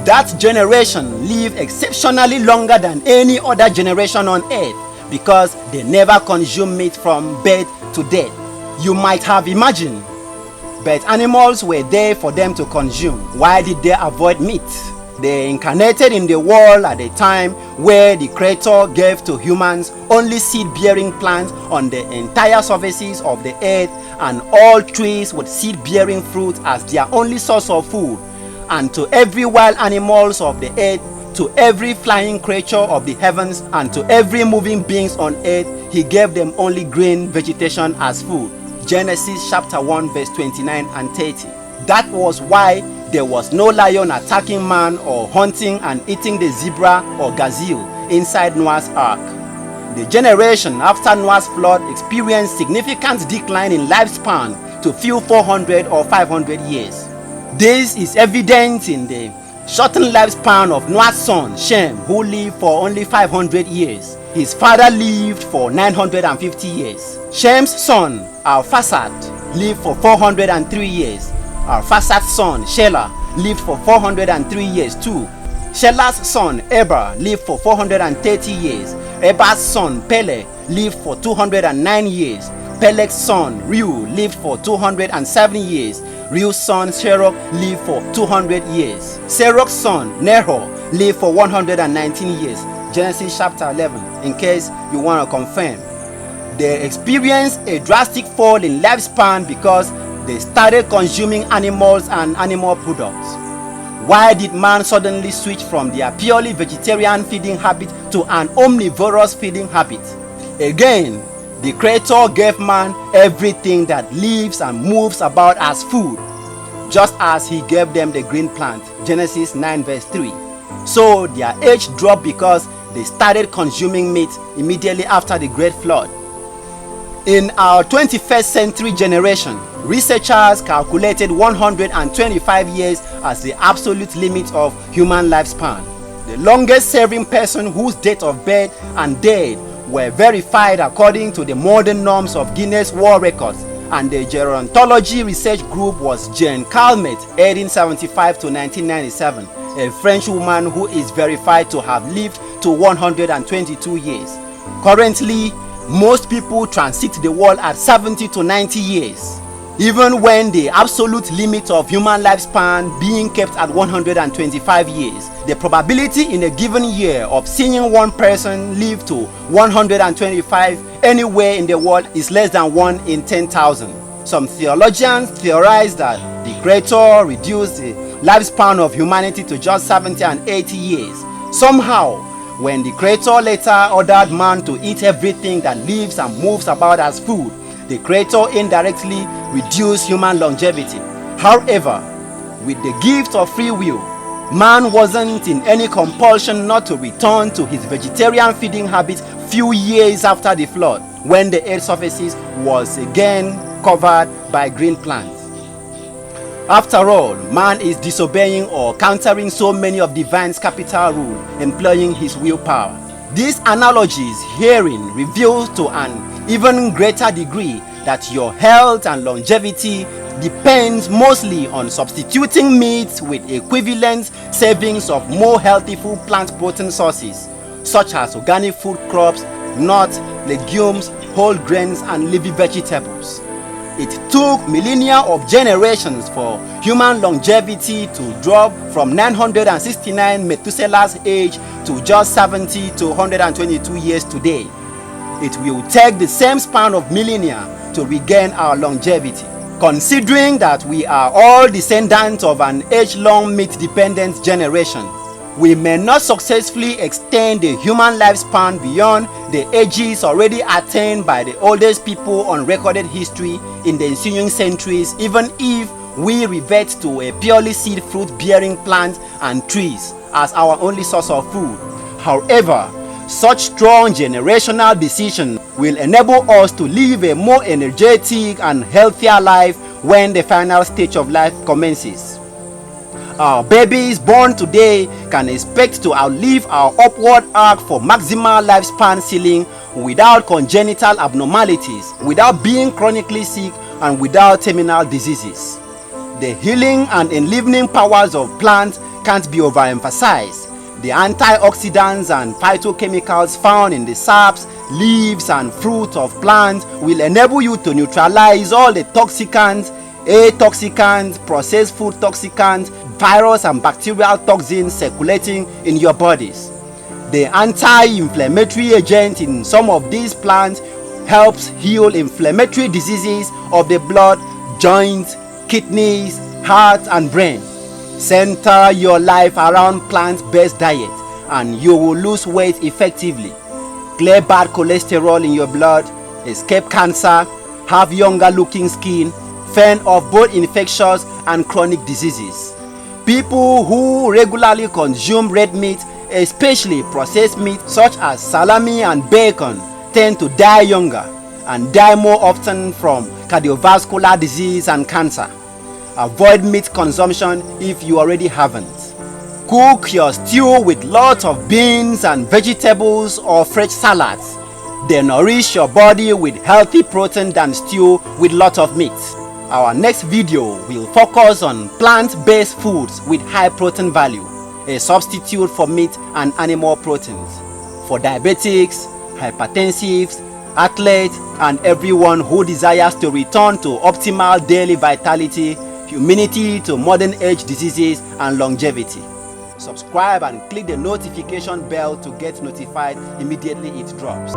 That generation lived exceptionally longer than any other generation on earth because they never consumed meat from birth to death. You might have imagined, but animals were there for them to consume. Why did they avoid meat? They incarnated in the world at a time where the Creator gave to humans only seed-bearing plants on the entire surfaces of the earth and all trees with seed-bearing fruit as their only source of food. And to every wild animals of the earth, to every flying creature of the heavens, and to every moving beings on earth, He gave them only green vegetation as food. Genesis chapter 1 verse 29 and 30. That was why there was no lion attacking man or hunting and eating the zebra or gazelle inside Noah's ark. The generation after Noah's flood experienced significant decline in lifespan to few 400 or 500 years. This is evident in the shortened lifespan of Noah's son Shem, who lived for only 500 years. His father lived for 950 years. Shem's son Arphaxad lived for 403 years. Arphaxad's son Shelah lived for 403 years too. Shelah's son Eber lived for 430 years. Eber's son Peleg lived for 209 years. Peleg's son Reu lived for 207 years. Reu's son Serach lived for 200 years. Serach's son Nahor lived for 119 years. Genesis chapter 11, in case you want to confirm. They experienced a drastic fall in lifespan because they started consuming animals and animal products. Why did man suddenly switch from their purely vegetarian feeding habit to an omnivorous feeding habit? Again, the Creator gave man everything that lives and moves about as food, just as He gave them the green plant. Genesis 9 verse 3. So their age dropped because they started consuming meat immediately after the great flood. In our 21st century generation, researchers calculated 125 years as the absolute limit of human lifespan. The longest serving person whose date of birth and death were verified according to the modern norms of Guinness World Records, and the gerontology research group was Jeanne Calment, 1875 to 1997, a French woman who is verified to have lived to 122 years. Currently, most people transit the world at 70 to 90 years, even when the absolute limit of human lifespan being kept at 125 years. The probability in a given year of seeing one person live to 125 anywhere in the world is less than 1 in 10,000. Some theologians theorize that the Creator reduced the lifespan of humanity to just 70 and 80 years. Somehow, when the Creator later ordered man to eat everything that lives and moves about as food, the Creator indirectly reduced human longevity. However, with the gift of free will, man wasn't in any compulsion not to return to his vegetarian feeding habits few years after the flood, when the earth's surface was again covered by green plants. After all, man is disobeying or countering so many of divine's capital rule, employing his willpower. These analogies herein reveal to an even greater degree that your health and longevity depends mostly on substituting meat with equivalent savings of more healthy food plant protein sources, such as organic food crops, nuts, legumes, whole grains, and leafy vegetables. It took millennia of generations for human longevity to drop from 969 Methuselah's age to just 70 to 122 years today. It will take the same span of millennia to regain our longevity. Considering that we are all descendants of an age-long meat-dependent generation, We may not successfully extend the human lifespan beyond the ages already attained by the oldest people on recorded history in the ensuing centuries, even if we revert to a purely seed fruit bearing plant and trees as our only source of food. However, such strong generational decisions will enable us to live a more energetic and healthier life when the final stage of life commences. Our babies born today can expect to outlive our upward arc for maximal lifespan ceiling without congenital abnormalities, without being chronically sick, and without terminal diseases. The healing and enlivening powers of plants can't be overemphasized. The antioxidants and phytochemicals found in the saps, leaves, and fruit of plants will enable you to neutralize all the toxicants, atoxicants, processed food toxicants, virus and bacterial toxins circulating in your bodies. The anti-inflammatory agent in some of these plants helps heal inflammatory diseases of the blood, joints, kidneys, heart, and brain. Center your life around plant-based diet and you will lose weight effectively, clear bad cholesterol in your blood, escape cancer, have younger looking skin, fend off both infectious and chronic diseases. People who regularly consume red meat, especially processed meat such as salami and bacon, tend to die younger and die more often from cardiovascular disease and cancer. Avoid meat consumption if you already haven't. Cook your stew with lots of beans and vegetables or fresh salads. They nourish your body with healthy protein than stew with lots of meat. Our next video will focus on plant-based foods with high protein value, a substitute for meat and animal proteins, for diabetics, hypertensives, athletes, and everyone who desires to return to optimal daily vitality, immunity to modern age diseases, and longevity. Subscribe and click the notification bell to get notified immediately it drops.